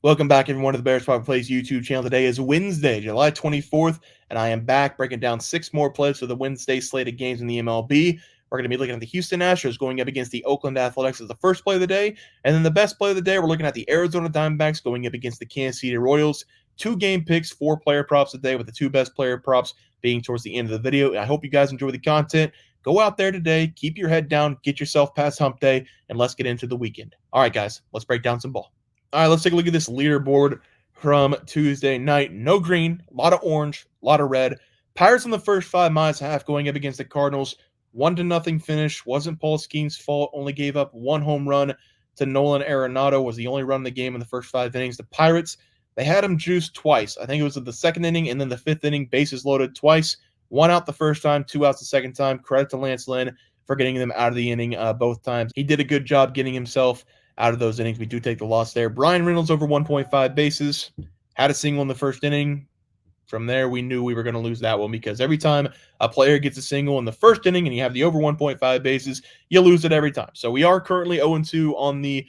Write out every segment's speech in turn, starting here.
Welcome back, everyone, to the Bears Private Plays YouTube channel. Today is Wednesday, July 24th, and I am back breaking down 6 more plays for the Wednesday slate of games in the MLB. We're going to be looking at the Houston Astros going up against the Oakland Athletics as the first play of the day, and then the best play of the day, we're looking at the Arizona Diamondbacks going up against the Kansas City Royals. 2 game picks, 4 player props today, with the 2 best player props being towards the end of the video. I hope you guys enjoy the content. Go out there today, keep your head down, get yourself past hump day, and let's get into the weekend. All right, guys, let's break down some ball. All right, let's take a look at this leaderboard from Tuesday night. No green, a lot of orange, a lot of red. Pirates in the first 5 minus half going up against the Cardinals. 1-0 finish. Wasn't Paul Skeen's fault. Only gave up 1 home run to Nolan Arenado. Was the only run in the game in the first 5 innings. The Pirates, they had him juiced twice. I think it was in the second inning and then the 5th inning. Bases loaded twice. 1 out the first time, 2 outs the second time. Credit to Lance Lynn for getting them out of the inning both times. He did a good job getting himself out of those innings. We do take the loss there. Brian Reynolds over 1.5 bases. Had a single in the first inning. From there, we knew we were going to lose that one because every time a player gets a single in the first inning and you have the over 1.5 bases, you lose it every time. So we are currently 0-2 on the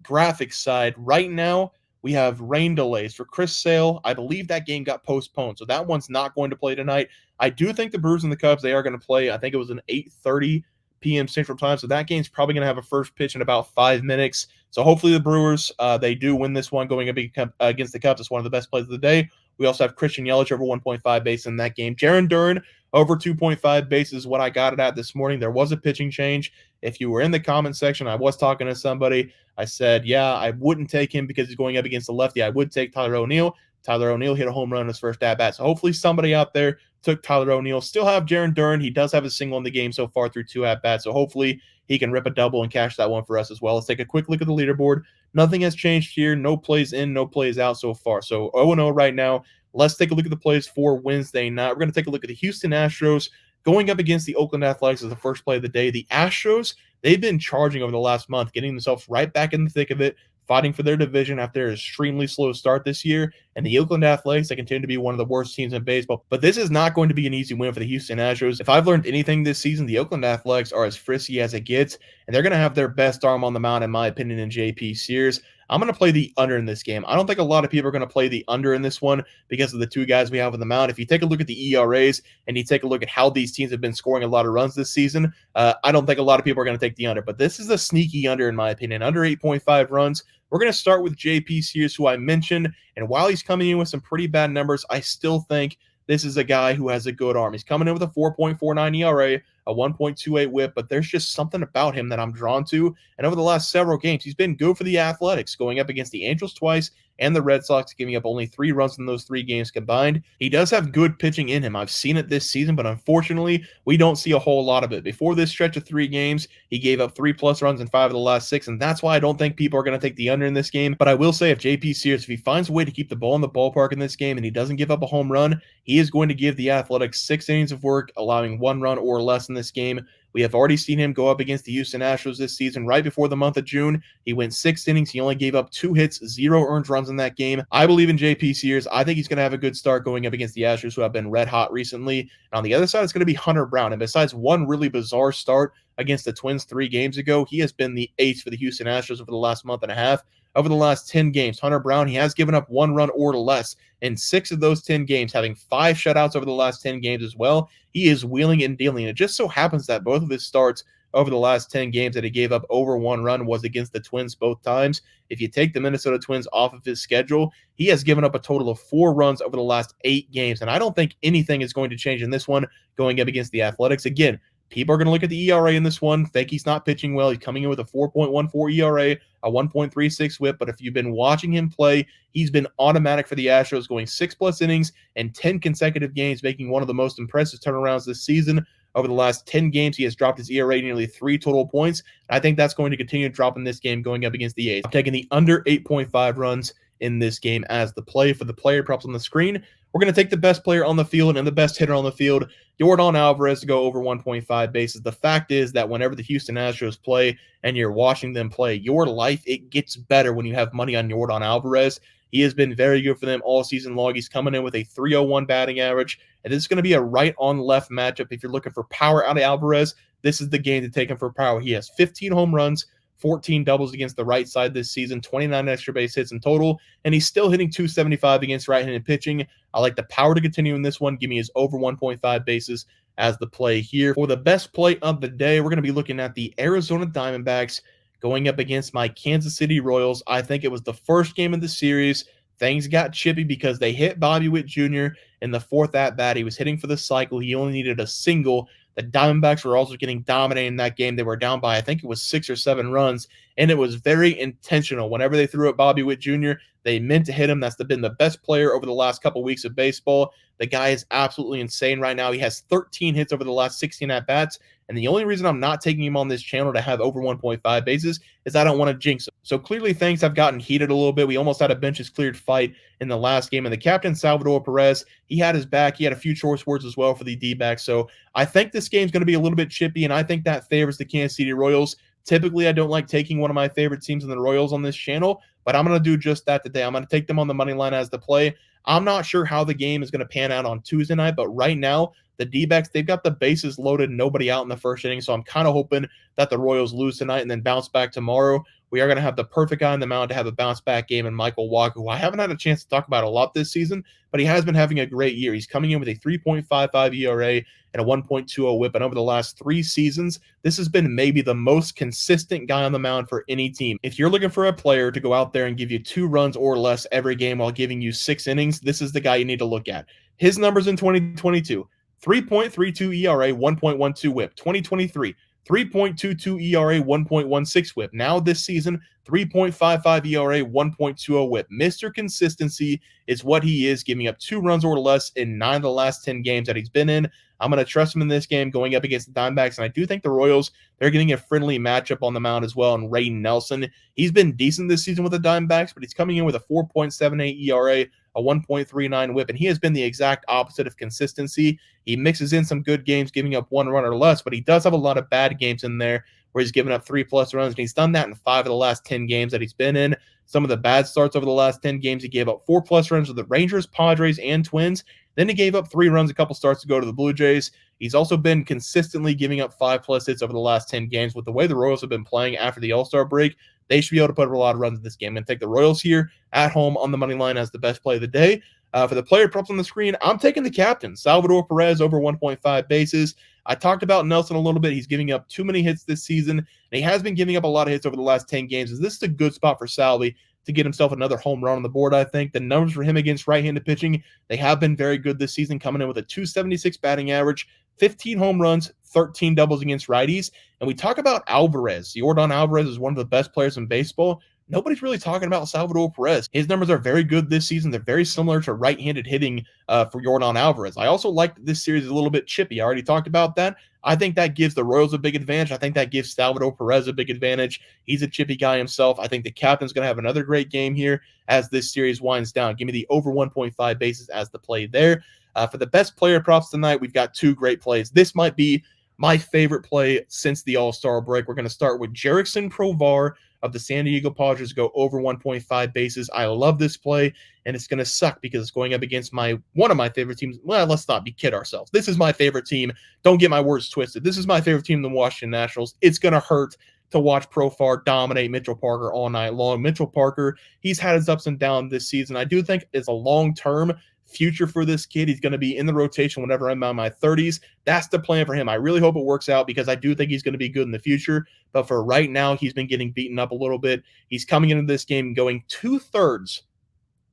graphics side. Right now, we have rain delays for Chris Sale. I believe that game got postponed, so that one's not going to play tonight. I do think the Brewers and the Cubs, they are going to play. I think it was an 8:30 p.m. Central Time, so that game's probably going to have a first pitch in about 5 minutes. So hopefully the Brewers, they do win this one going up against the Cubs. It's one of the best plays of the day. We also have Christian Yelich over 1.5 bases in that game. Jaron Duran over 2.5 bases is what I got it at this morning. There was a pitching change. If you were in the comment section, I was talking to somebody. I said, yeah, I wouldn't take him because he's going up against the lefty. I would take Tyler O'Neill. Tyler O'Neill hit a home run in his first at-bat. So hopefully somebody out there took Tyler O'Neill. Still have Jaron Duran. He does have a single in the game so far through 2 at-bats. So hopefully he can rip a double and cash that one for us as well. Let's take a quick look at the leaderboard. Nothing has changed here. No plays in, no plays out so far. So 0-0 right now. Let's take a look at the plays for Wednesday night. We're going to take a look at the Houston Astros going up against the Oakland Athletics as the first play of the day. The Astros, they've been charging over the last month, getting themselves right back in the thick of it, fighting for their division after an extremely slow start this year. And the Oakland Athletics, they continue to be one of the worst teams in baseball. But this is not going to be an easy win for the Houston Astros. If I've learned anything this season, the Oakland Athletics are as frisky as it gets, and they're going to have their best arm on the mound, in my opinion, in JP Sears. I'm going to play the under in this game. I don't think a lot of people are going to play the under in this one because of the 2 guys we have on the mound. If you take a look at the ERAs and you take a look at how these teams have been scoring a lot of runs this season, I don't think a lot of people are going to take the under. But this is a sneaky under, in my opinion. Under 8.5 runs. We're going to start with JP Sears, who I mentioned. And while he's coming in with some pretty bad numbers, I still think this is a guy who has a good arm. He's coming in with a 4.49 ERA, a 1.28 whip, but there's just something about him that I'm drawn to. And over the last several games, he's been good for the Athletics, going up against the Angels twice and the Red Sox, giving up only 3 runs in those 3 games combined. He does have good pitching in him. I've seen it this season, but unfortunately, we don't see a whole lot of it. Before this stretch of 3 games, he gave up 3+ runs in 5 of the last 6, and that's why I don't think people are going to take the under in this game. But I will say, if JP Sears, if he finds a way to keep the ball in the ballpark in this game and he doesn't give up a home run, he is going to give the Athletics 6 innings of work, allowing 1 run or less in this game. We have already seen him go up against the Houston Astros this season. Right before the month of June, he went 6 innings. He only gave up 2 hits, 0 earned runs in that game. I believe in JP Sears. I think he's going to have a good start going up against the Astros, who have been red hot recently. And on the other side, it's going to be Hunter Brown. And besides one really bizarre start against the Twins 3 games ago, he has been the ace for the Houston Astros over the last month and a half. Over the last 10 games, Hunter Brown, he has given up 1 run or less in 6 of those 10 games, having 5 shutouts over the last 10 games as well. He is wheeling and dealing. It just so happens that both of his starts over the last 10 games that he gave up over 1 run was against the Twins both times. If you take the Minnesota Twins off of his schedule, he has given up a total of 4 runs over the last 8 games. And I don't think anything is going to change in this one going up against the Athletics. Again, people are going to look at the ERA in this one, think he's not pitching well. He's coming in with a 4.14 ERA, a 1.36 whip. But if you've been watching him play, he's been automatic for the Astros, going 6+ innings and 10 consecutive games, making one of the most impressive turnarounds this season. Over the last 10 games, he has dropped his ERA nearly 3 total points. I think that's going to continue to drop in this game going up against the A's. I'm taking the under 8.5 runs in this game as the play for the player props on the screen. We're going to take the best player on the field and the best hitter on the field, Yordan Alvarez, to go over 1.5 bases. The fact is that whenever the Houston Astros play and you're watching them play, your life, it gets better when you have money on Yordan Alvarez. He has been very good for them all season long. He's coming in with a 301 batting average, and this is going to be a right-on-left matchup. If you're looking for power out of Alvarez, this is the game to take him for power. He has 15 home runs, 14 doubles against the right side this season, 29 extra base hits in total, and he's still hitting 275 against right-handed pitching. I like the power to continue in this one. Give me his over 1.5 bases as the play here. For the best play of the day, we're going to be looking at the Arizona Diamondbacks going up against my Kansas City Royals. I think it was the first game of the series. Things got chippy because they hit Bobby Witt Jr. in the fourth at-bat. He was hitting for the cycle. He only needed a single. The Diamondbacks were also getting dominated in that game. They were down by, I think it was 6 or 7 runs, and it was very intentional. Whenever they threw at Bobby Witt Jr., they meant to hit him. That's been the best player over the last couple weeks of baseball. The guy is absolutely insane right now. He has 13 hits over the last 16 at-bats, and the only reason I'm not taking him on this channel to have over 1.5 bases is I don't want to jinx him. So clearly things have gotten heated a little bit. We almost had a benches cleared fight in the last game, and the captain, Salvador Perez, he had his back. He had a few choice words as well for the D-backs. So I think this game's going to be a little bit chippy, and I think that favors the Kansas City Royals. Typically, I don't like taking one of my favorite teams in the Royals on this channel, but I'm going to do just that today. I'm going to take them on the money line as the play. I'm not sure how the game is going to pan out on Tuesday night, but right now, the D-backs, they've got the bases loaded, nobody out in the first inning, so I'm kind of hoping that the Royals lose tonight and then bounce back tomorrow. We are going to have the perfect guy on the mound to have a bounce-back game in Michael Wacha, who I haven't had a chance to talk about a lot this season, but he has been having a great year. He's coming in with a 3.55 ERA and a 1.20 whip, and over the last 3 seasons, this has been maybe the most consistent guy on the mound for any team. If you're looking for a player to go out there and give you 2 runs or less every game while giving you 6 innings, this is the guy you need to look at. His numbers in 2022, 3.32 ERA, 1.12 whip. 2023, 3.22 ERA, 1.16 whip. Now this season, 3.55 ERA, 1.20 whip. Mr. Consistency is what he is, giving up 2 runs or less in 9 of the last 10 games that he's been in. I'm going to trust him in this game going up against the Diamondbacks, and I do think the Royals, they're getting a friendly matchup on the mound as well, and Ray Nelson. He's been decent this season with the Diamondbacks, but he's coming in with a 4.78 ERA, a 1.39 whip, and he has been the exact opposite of consistency. He mixes in some good games, giving up 1 run or less, but he does have a lot of bad games in there where he's given up 3+ runs, and he's done that in 5 of the last 10 games that he's been in. Some of the bad starts over the last 10 games, he gave up 4+ runs to the Rangers, Padres, and Twins. Then he gave up 3 runs a couple starts to go to the Blue Jays. He's also been consistently giving up 5+ hits over the last 10 games. With the way the Royals have been playing after the All-Star break, they should be able to put a lot of runs in this game. I'm going to take the Royals here at home on the money line as the best play of the day. For the player props on the screen, I'm taking the captain, Salvador Perez, over 1.5 bases. I talked about Nelson a little bit. He's giving up too many hits this season, and he has been giving up a lot of hits over the last 10 games. This is a good spot for Salvi to get himself another home run on the board, I think. The numbers for him against right-handed pitching, they have been very good this season, coming in with a 276 batting average, 15 home runs, 13 doubles against righties. And we talk about Alvarez. Yordan Alvarez is one of the best players in baseball. Nobody's really talking about Salvador Perez. His numbers are very good this season. They're very similar to right-handed hitting for Yordan Alvarez. I also like that this series is a little bit chippy. I already talked about that. I think that gives the Royals a big advantage. I think that gives Salvador Perez a big advantage. He's a chippy guy himself. I think the captain's going to have another great game here as this series winds down. Give me the over 1.5 bases as the play there. For the best player props tonight, we've got 2 great plays. This might be my favorite play since the All-Star break. We're going to start with Jerickson Provar of the San Diego Padres, go over 1.5 bases. I love this play, and it's going to suck because it's going up against one of my favorite teams. Well, let's not kid ourselves. This is my favorite team. Don't get my words twisted. This is my favorite team, the Washington Nationals. It's going to hurt to watch Profar dominate Mitchell Parker all night long. Mitchell Parker, he's had his ups and downs this season. I do think it's a long-term future for this kid. He's going to be in the rotation whenever I'm in my 30s. That's the plan for him. I really hope it works out because I do think he's going to be good in the future. But for right now, he's been getting beaten up a little bit. He's coming into this game going two-thirds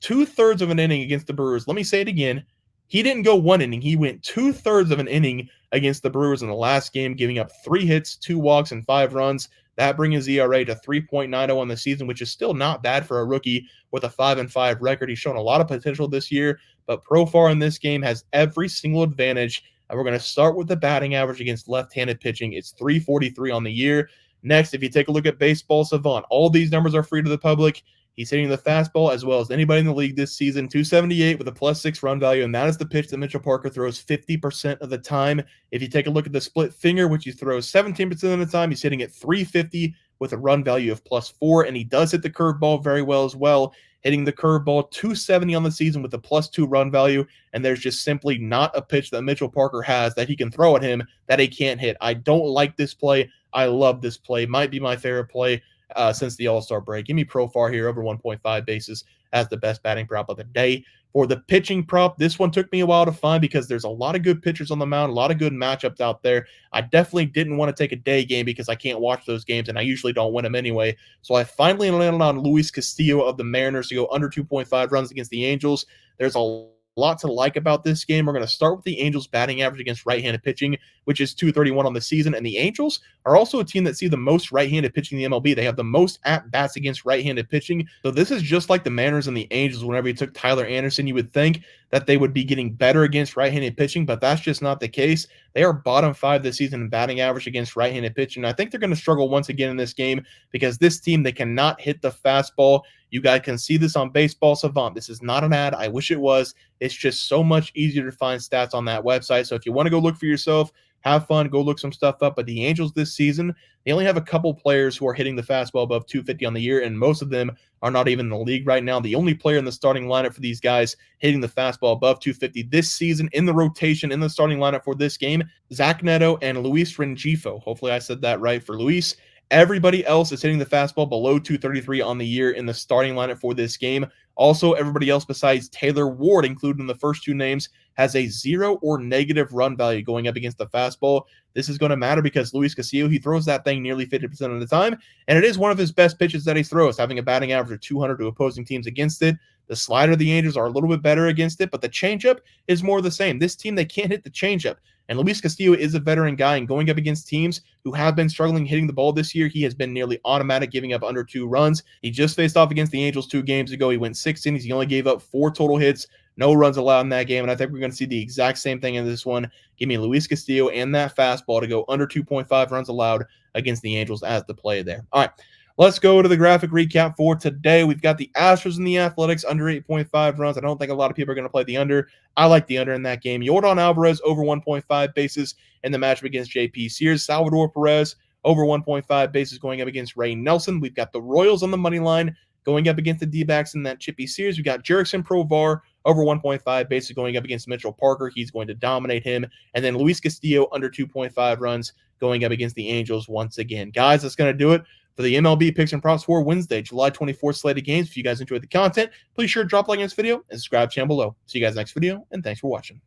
of an inning against the Brewers. Let me say it again. He didn't go 1 inning. He went 2/3 of an inning against the Brewers in the last game, giving up 3 hits, 2 walks, and 5 runs. That brings his ERA to 3.90 on the season, which is still not bad for a rookie with a 5-5 record. He's shown a lot of potential this year, but Profar in this game has every single advantage. And we're going to start with the batting average against left-handed pitching. It's 343 on the year. Next, if you take a look at Baseball Savant, all these numbers are free to the public. He's hitting the fastball as well as anybody in the league this season, 278 with a +6 run value, and that is the pitch that Mitchell Parker throws 50% of the time. If you take a look at the split finger, which he throws 17% of the time, he's hitting at 350 with a run value of +4, and he does hit the curveball very well as well, hitting the curveball 270 on the season with a +2 run value, and there's just simply not a pitch that Mitchell Parker has that he can throw at him that he can't hit. I don't like this play. I love this play. Might be my favorite play since the All-Star break. Give me Profar here over 1.5 bases as the best batting prop of the day. For the pitching prop, this one took me a while to find because there's a lot of good pitchers on the mound, a lot of good matchups out there. I definitely didn't want to take a day game because I can't watch those games, and I usually don't win them anyway. So I finally landed on Luis Castillo of the Mariners to go under 2.5 runs against the Angels. There's a lot to like about this game. We're going to start with the Angels batting average against right-handed pitching, which is 231 on the season. And the Angels are also a team that see the most right-handed pitching in the MLB. They have the most at-bats against right-handed pitching. So this is just like the Mariners and the Angels. Whenever you took Tyler Anderson, you would think that they would be getting better against right-handed pitching, but that's just not the case. They are bottom 5 this season in batting average against right-handed pitching. I think they're going to struggle once again in this game because this team, they cannot hit the fastball. You guys can see this on Baseball Savant. This is not an ad. I wish it was. It's just so much easier to find stats on that website. So if you want to go look for yourself, have fun, go look some stuff up. But the Angels this season, they only have a couple players who are hitting the fastball above 250 on the year, and most of them are not even in the league right now. The only player in the starting lineup for these guys hitting the fastball above 250 this season in the rotation in the starting lineup for this game, Zach Neto and Luis Rengifo. Hopefully I said that right for Luis. Everybody else is hitting the fastball below 233 on the year in the starting lineup for this game. Also, everybody else besides Taylor Ward, included in the first two names, has a 0 or negative run value going up against the fastball. This is going to matter because Luis Castillo, he throws that thing nearly 50% of the time, and it is one of his best pitches that he throws, having a batting average of 200 to opposing teams against it. The slider, the Angels are a little bit better against it, but the changeup is more the same. This team, they can't hit the changeup. And Luis Castillo is a veteran guy, and going up against teams who have been struggling hitting the ball this year, he has been nearly automatic, giving up under 2 runs. He just faced off against the Angels 2 games ago. He went 6 innings. He only gave up 4 total hits, no runs allowed in that game, and I think we're going to see the exact same thing in this one. Give me Luis Castillo and that fastball to go under 2.5 runs allowed against the Angels as the play there. All right. Let's go to the graphic recap for today. We've got the Astros and the Athletics under 8.5 runs. I don't think a lot of people are going to play the under. I like the under in that game. Yordan Alvarez over 1.5 bases in the matchup against JP Sears. Salvador Perez over 1.5 bases going up against Ray Nelson. We've got the Royals on the money line going up against the D-backs in that Chippy Series. We got Jerickson Provar over 1.5 bases going up against Mitchell Parker. He's going to dominate him. And then Luis Castillo under 2.5 runs going up against the Angels once again. Guys, that's going to do it for the MLB picks and props for Wednesday, July 24th slate of games. If you guys enjoyed the content, please sure to drop a like on this video and subscribe to the channel below. See you guys next video, and thanks for watching.